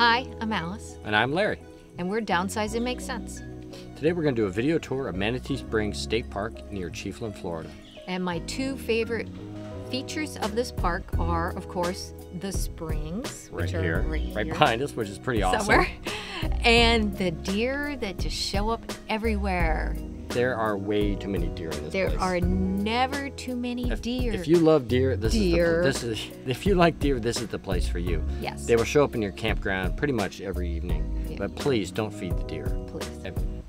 Hi, I'm Alice. And I'm Larry. And we're Downsizing Makes Sense. Today we're going to do a video tour of Manatee Springs State Park near Chiefland, Florida. And my two favorite features of this park are, of course, the springs, which are right behind us, which is pretty awesome. Somewhere. And the deer that just show up everywhere. There are way too many deer in this place. There are never too many deer. If you love deer, if you like deer, this is the place for you. Yes. They will show up in your campground pretty much every evening. Yeah. But please don't feed the deer. Please.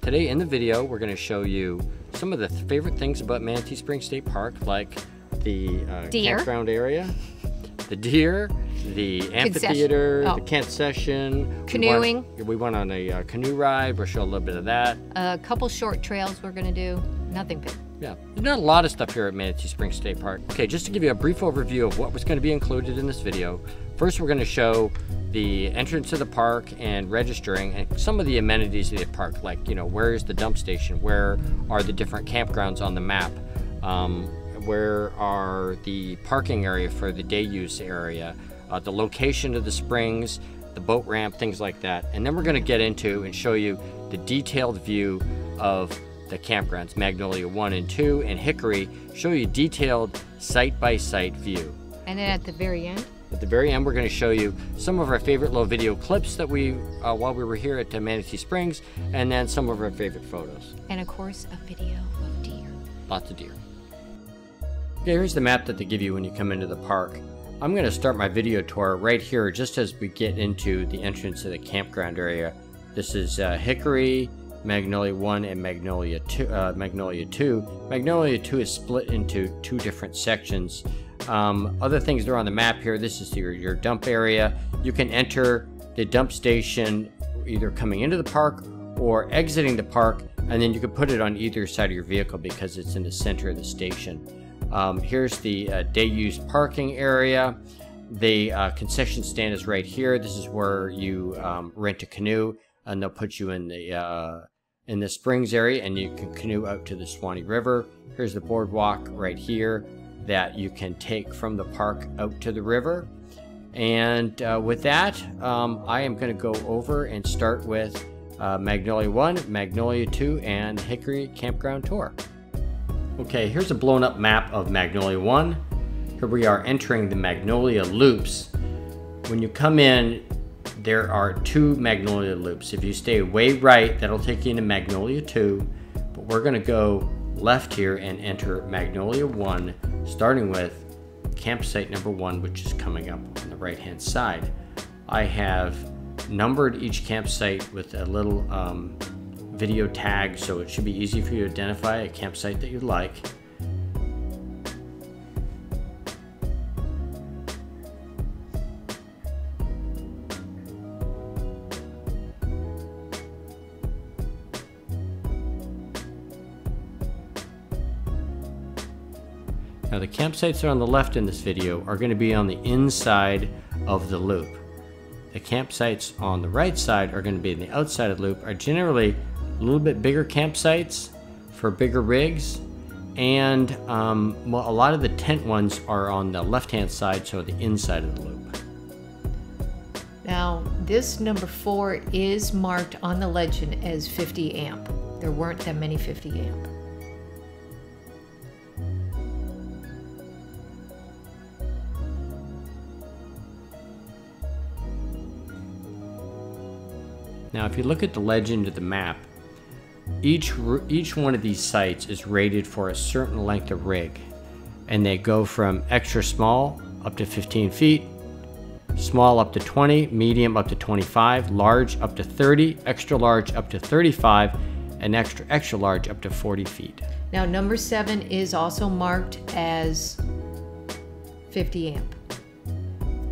Today in the video, we're going to show you some of the favorite things about Manatee Springs State Park, like the campground area, the deer, the amphitheater, the concession, canoeing. We went on a canoe ride. We'll show a little bit of that. A couple short trails we're going to do. Nothing big. Yeah, there's not a lot of stuff here at Manatee Springs State Park. Okay, just to give you a brief overview of what was going to be included in this video. First, we're going to show the entrance to the park and registering and some of the amenities of the park, like, you know, where is the dump station? Where are the different campgrounds on the map? Where are the parking area for the day use area? The location of the springs, the boat ramp, things like that. And then we're going to get into and show you the detailed view of the campgrounds, Magnolia 1 and 2, and Hickory, show you detailed site-by-site view. And then at the very end? At the very end, we're going to show you some of our favorite little video clips that we, while we were here at Manatee Springs, and then some of our favorite photos. And of course, a video of deer. Lots of deer. Okay, here's the map that they give you when you come into the park. I'm going to start my video tour right here just as we get into the entrance to the campground area. This is Hickory, Magnolia 1, and Magnolia 2. Magnolia 2 is split into two different sections. Other things that are on the map here, this is your dump area. You can enter the dump station either coming into the park or exiting the park, and then you can put it on either side of your vehicle because it's in the center of the station. Here's the day use parking area. The concession stand is right here. This is where you rent a canoe, and they'll put you in the springs area, and you can canoe out to the Suwannee River. Here's the boardwalk right here that you can take from the park out to the river. And with that, I am going to go over and start with Magnolia 1, Magnolia 2, and Hickory Campground Tour. Okay, here's a blown up map of Magnolia 1. Here we are entering the Magnolia loops. When you come in, there are two Magnolia loops. If you stay way right, that'll take you into Magnolia 2, but we're going to go left here and enter Magnolia 1, starting with campsite number 1, which is coming up on the right hand side. I have numbered each campsite with a little video tag, so it should be easy for you to identify a campsite that you like. Now the campsites that are on the left in this video are going to be on the inside of the loop. The campsites on the right side are going to be on the outside of the loop, are generally a little bit bigger campsites for bigger rigs, and well, a lot of the tent ones are on the left hand side, so the inside of the loop. Now this number 4 is marked on the legend as 50 amp. There weren't that many 50 amp. Now if you look at the legend of the map, each one of these sites is rated for a certain length of rig, and they go from extra small up to 15 feet, small up to 20, medium up to 25, large up to 30, extra large up to 35, and extra large up to 40 feet. Now number 7 is also marked as 50 amp,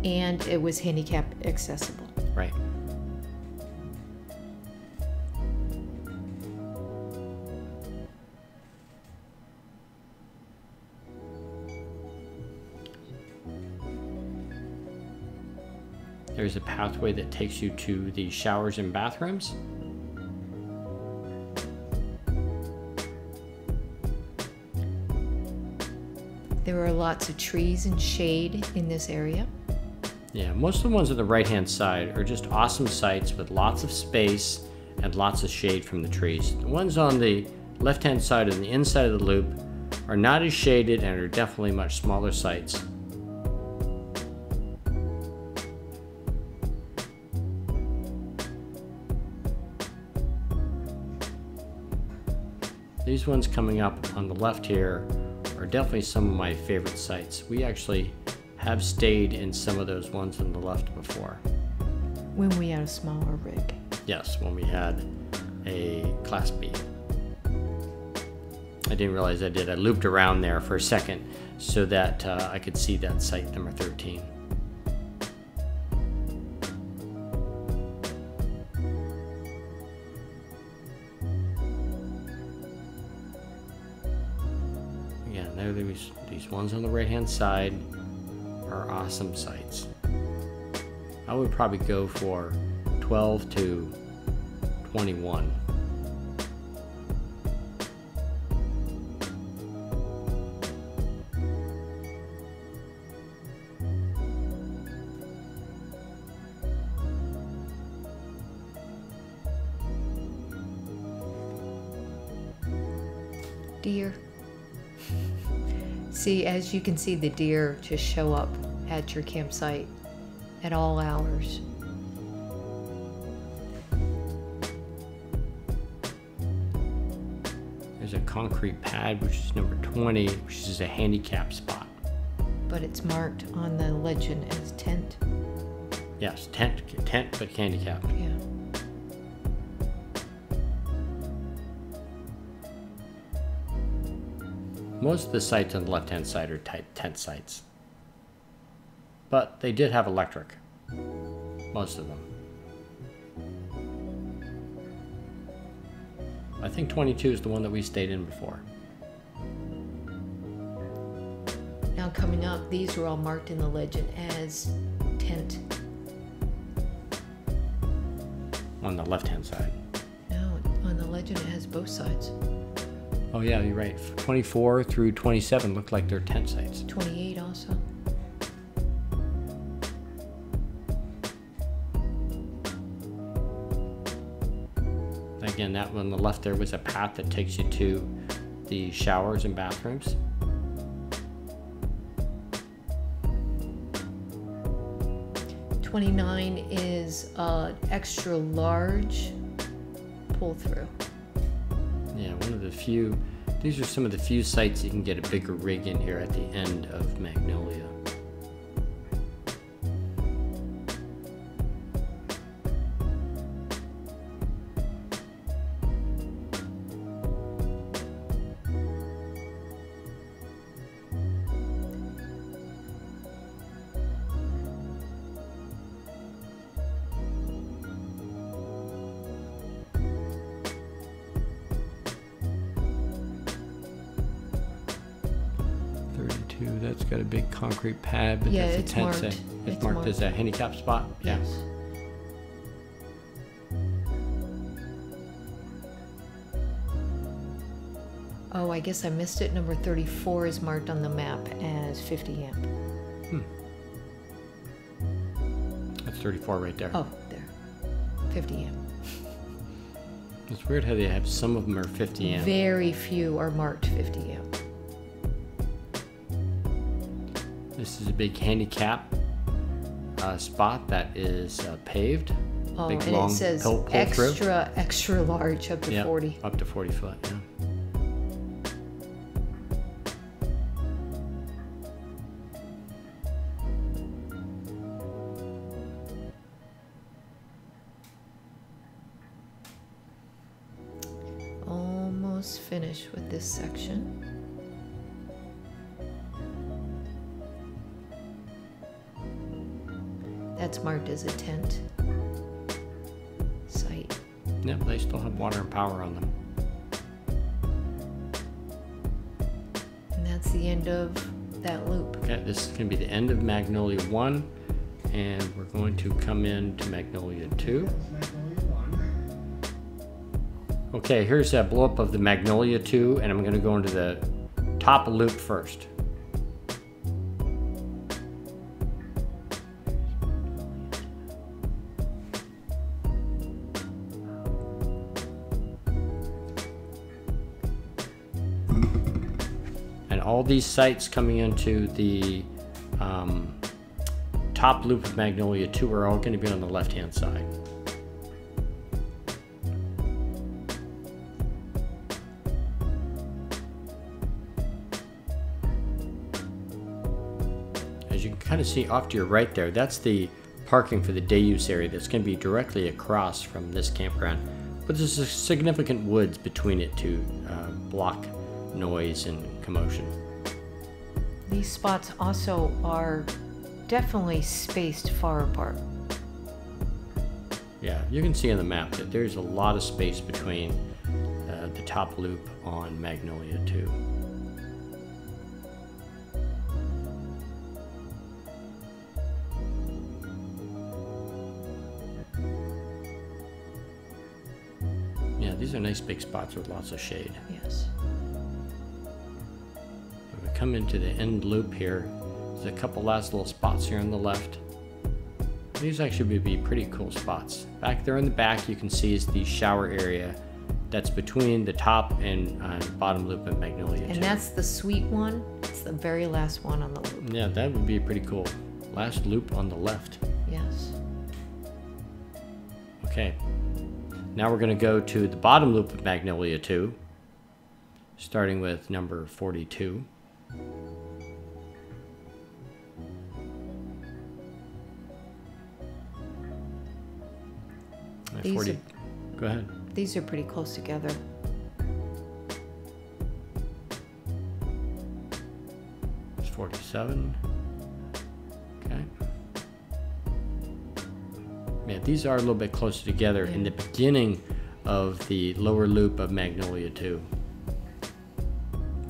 and it was handicap accessible. Right. There's a pathway that takes you to the showers and bathrooms. There are lots of trees and shade in this area. Yeah, most of the ones on the right-hand side are just awesome sites with lots of space and lots of shade from the trees. The ones on the left-hand side and the inside of the loop are not as shaded and are definitely much smaller sites. These ones coming up on the left here are definitely some of my favorite sites. We actually have stayed in some of those ones on the left before. When we had a smaller rig. Yes, when we had a Class B. I didn't realize I did. I looped around there for a second so that I could see that site number 13. Yeah, there these ones on the right hand side are awesome sites. I would probably go for 12 to 21. Deer. See, as you can see, the deer just show up at your campsite at all hours. There's a concrete pad, which is number 20, which is a handicap spot. But it's marked on the legend as tent. Yes, tent, but handicapped. Yeah. Most of the sites on the left-hand side are tent sites. But they did have electric. Most of them. I think 22 is the one that we stayed in before. Now coming up, these were all marked in the legend as tent. On the left-hand side. No, on the legend it has both sides. Oh yeah, you're right. 24 through 27 look like they're tent sites. 28 also. Again, that one on the left there was a path that takes you to the showers and bathrooms. $29 is extra large pull through. Yeah, one of the few, these are some of the few sites you can get a bigger rig in here at the end of Magnolia. That's got a big concrete pad, but yeah, that's a tent site. It's marked as a handicap spot. Yes. Oh, I guess I missed it. Number 34 is marked on the map as 50 amp. That's 34 right there. Oh, there. 50 amp. It's weird how they have some of them are 50 amp. Very few are marked 50 amp. This is a big handicap spot that is paved. Oh, big, and long it says pull extra large up to 40. Up to 40 foot, yeah. Almost finished with this section. That's marked as a tent site. Yep, they still have water and power on them. And that's the end of that loop. Okay, this is going to be the end of Magnolia 1, and we're going to come into Magnolia 2. Okay, here's a blow up of the Magnolia 2, and I'm going to go into the top loop first. all these sites coming into the top loop of Magnolia 2 are all going to be on the left-hand side. As you can kind of see off to your right there, that's the parking for the day use area that's going to be directly across from this campground. But there's a significant woods between it to block noise and commotion. These spots also are definitely spaced far apart. Yeah, you can see on the map that there's a lot of space between the top loop on Magnolia 2. Yeah, these are nice big spots with lots of shade. Yes. When we come into the end loop here, there's a couple last little spots here on the left. These actually would be pretty cool spots. Back there in the back you can see is the shower area that's between the top and bottom loop of Magnolia 2. And that's the sweet one. It's the very last one on the loop. Yeah, that would be pretty cool. Last loop on the left. Yes. Okay. Now we're going to go to the bottom loop of Magnolia 2, starting with number 42. Go ahead. These are pretty close together. It's 47. Okay. Yeah, these are a little bit closer together in the beginning of the lower loop of Magnolia 2.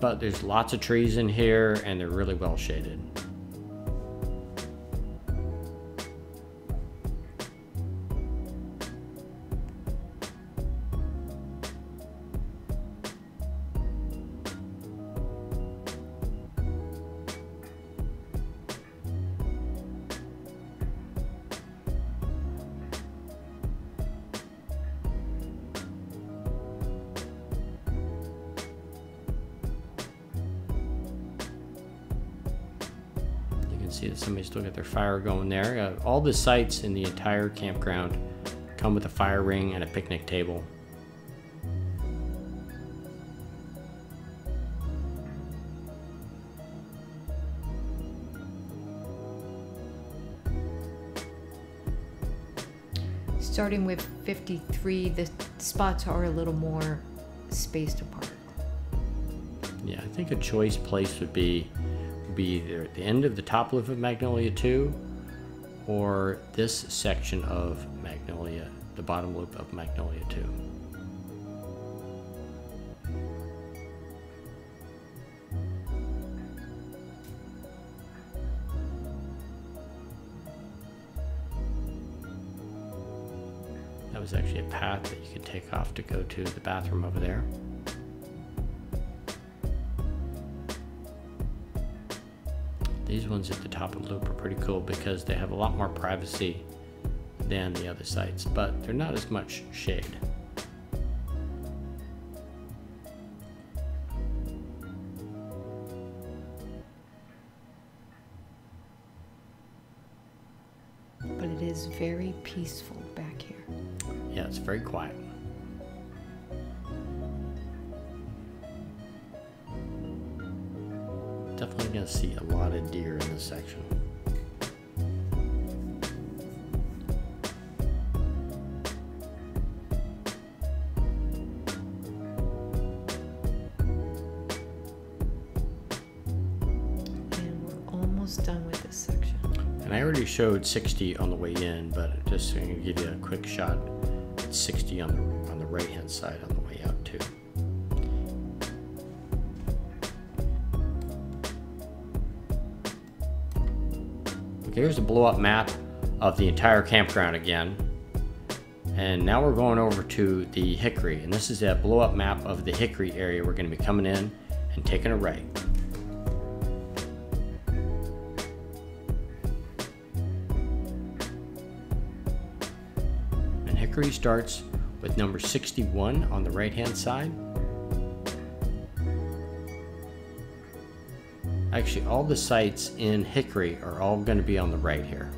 But there's lots of trees in here and they're really well shaded. See that somebody's still got their fire going there. All the sites in the entire campground come with a fire ring and a picnic table. Starting with 53, the spots are a little more spaced apart. Yeah, I think a choice place would be either at the end of the top loop of Magnolia 2 or this section of Magnolia, the bottom loop of Magnolia 2. That was actually a path that you could take off to go to the bathroom over there. These ones at the top of the loop are pretty cool because they have a lot more privacy than the other sites, but they're not as much shade. But it is very peaceful back here. Yeah, it's very quiet. Definitely going to see a lot of deer in this section. And we're almost done with this section. And I already showed 60 on the way in, but just going to give you a quick shot at 60 on the right hand side on the way out too. Okay, here's a blow-up map of the entire campground again. And now we're going over to the Hickory. And this is a blow-up map of the Hickory area. We're going to be coming in and taking a right. And Hickory starts with number 61 on the right-hand side. Actually, all the sites in Hickory are all going to be on the right here.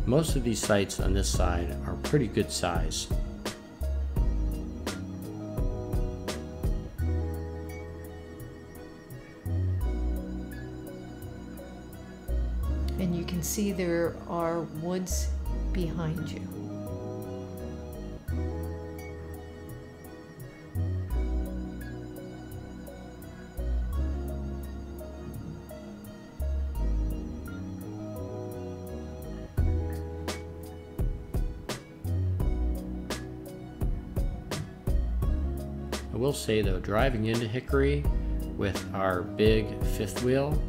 Most of these sites on this side are pretty good size. And you can see there are woods behind you. I will say though, driving into Hickory with our big fifth wheel,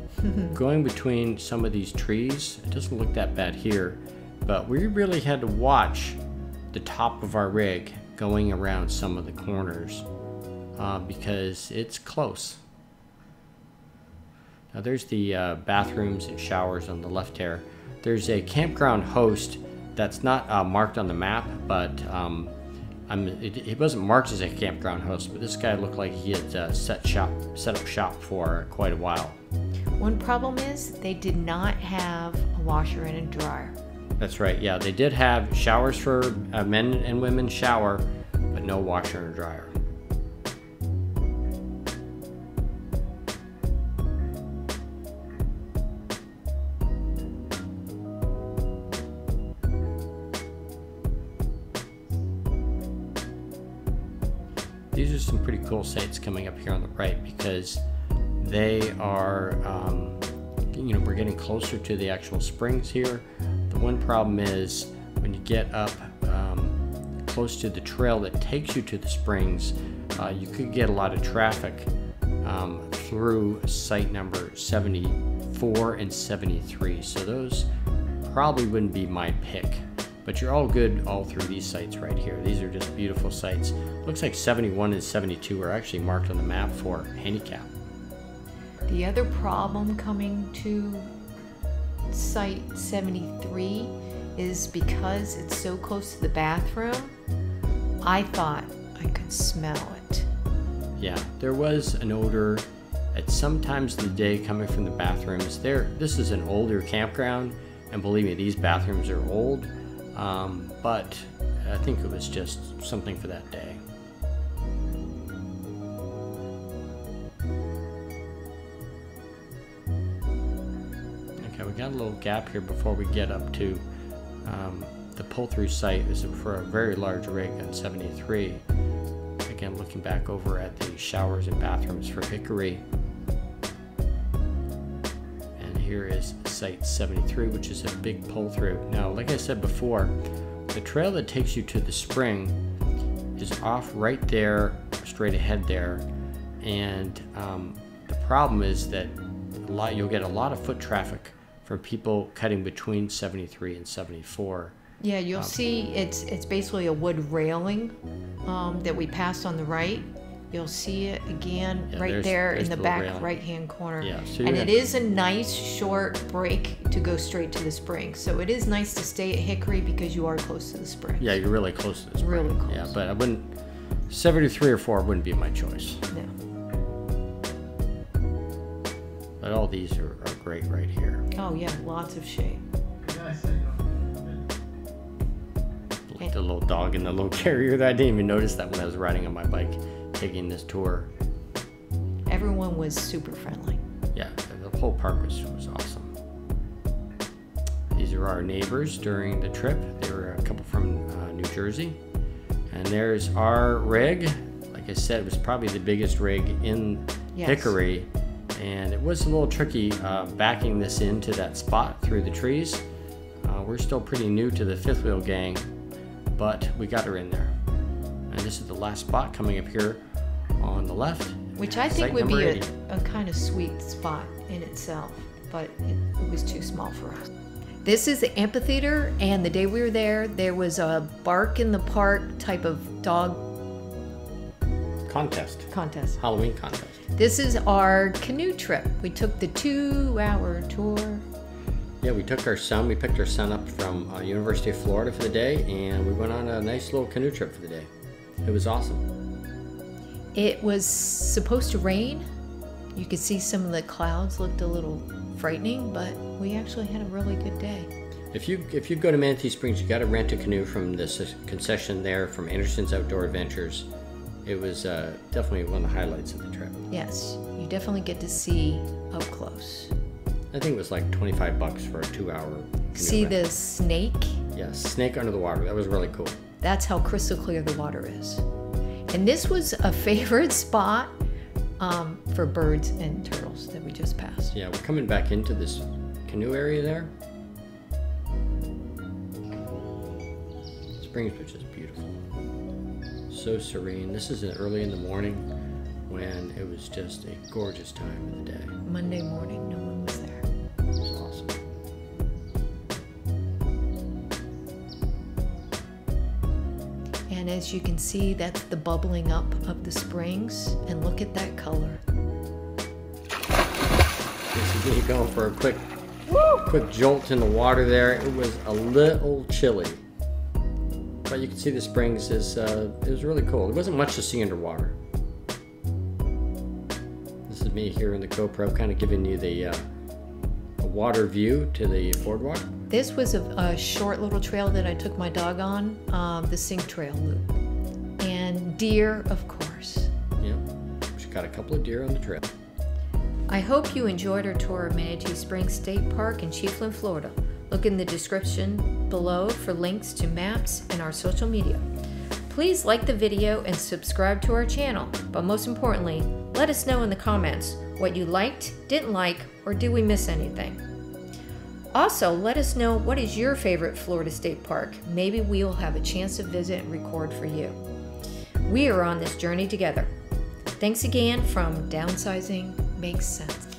going between some of these trees, it doesn't look that bad here, but we really had to watch the top of our rig going around some of the corners because it's close. Now there's the bathrooms and showers on the left here. There's a campground host that's not marked on the map, but it wasn't marked as a campground host, but this guy looked like he had set up shop for quite a while. One problem is they did not have a washer and a dryer. That's right, yeah, they did have showers for men and women shower, but no washer and dryer. These are some pretty cool sites coming up here on the right because they are, we're getting closer to the actual springs here. The one problem is when you get up close to the trail that takes you to the springs, you could get a lot of traffic through site number 74 and 73. So those probably wouldn't be my pick. But you're all good all through these sites right here. These are just beautiful sites. Looks like 71 and 72 are actually marked on the map for handicap. The other problem coming to site 73 is because it's so close to the bathroom, I thought I could smell it. Yeah, there was an odor at some times of the day coming from the bathrooms. This is an older campground, and believe me, these bathrooms are old. But I think it was just something for that day. Okay, we got a little gap here before we get up to the pull-through site. This is for a very large rig on 73. Again, looking back over at the showers and bathrooms for Hickory. Here is site 73, which is a big pull-through. Now, like I said before, the trail that takes you to the spring is off right there, straight ahead there, and the problem is that you'll get a lot of foot traffic from people cutting between 73 and 74. Yeah, you'll see it's basically a wood railing that we passed on the right. You'll see it again right there in the back right-hand corner. Yeah, so and it is a nice short break to go straight to the spring. So it is nice to stay at Hickory because you are close to the spring. Yeah, you're really close to the spring. Really close. Yeah, but I wouldn't, 73 or 4 wouldn't be my choice. No. But all these are great right here. Oh yeah, lots of shade. Like the little dog in the little carrier. I didn't even notice that when I was riding on my bike taking this tour. Everyone was super friendly. Yeah, the whole park was awesome. These are our neighbors during the trip. They were a couple from New Jersey. And there's our rig. Like I said, it was probably the biggest rig in Hickory. And it was a little tricky backing this into that spot through the trees. We're still pretty new to the fifth wheel gang, but we got her in there. And this is the last spot coming up here on the left. Which I think would be a kind of sweet spot in itself, but it was too small for us. This is the amphitheater, and the day we were there, there was a bark in the park type of dog contest. Halloween contest. This is our canoe trip. We took the 2-hour tour. Yeah, we picked our son up from University of Florida for the day, and we went on a nice little canoe trip for the day. It was awesome. It was supposed to rain. You could see some of the clouds looked a little frightening, but we actually had a really good day. If you go to Manatee Springs, you got to rent a canoe from this concession there from Anderson's Outdoor Adventures. It was definitely one of the highlights of the trip. Yes, you definitely get to see up close. I think it was like $25 for a 2-hour canoe See rent. the snake? Yes, snake under the water. That was really cool. That's how crystal clear the water is. And this was a favorite spot for birds and turtles that we just passed. Yeah, we're coming back into this canoe area there. Springs, which is beautiful. So serene. This is early in the morning when it was just a gorgeous time of the day. Monday morning, no one was there. It was awesome. And as you can see, that's the bubbling up of the springs. And look at that color. This is me going for a quick jolt in the water there. It was a little chilly. But you can see the springs it was really cool. There wasn't much to see underwater. This is me here in the GoPro, kind of giving you the a water view to the boardwalk. This was a short little trail that I took my dog on, the Sink Trail loop. And deer, of course. Yep, she got a couple of deer on the trail. I hope you enjoyed our tour of Manatee Springs State Park in Chiefland, Florida. Look in the description below for links to maps and our social media. Please like the video and subscribe to our channel, but most importantly, let us know in the comments what you liked, didn't like, or did we miss anything. Also, let us know what is your favorite Florida state park. Maybe we will have a chance to visit and record for you. We are on this journey together. Thanks again from Downsizing Makes Sense.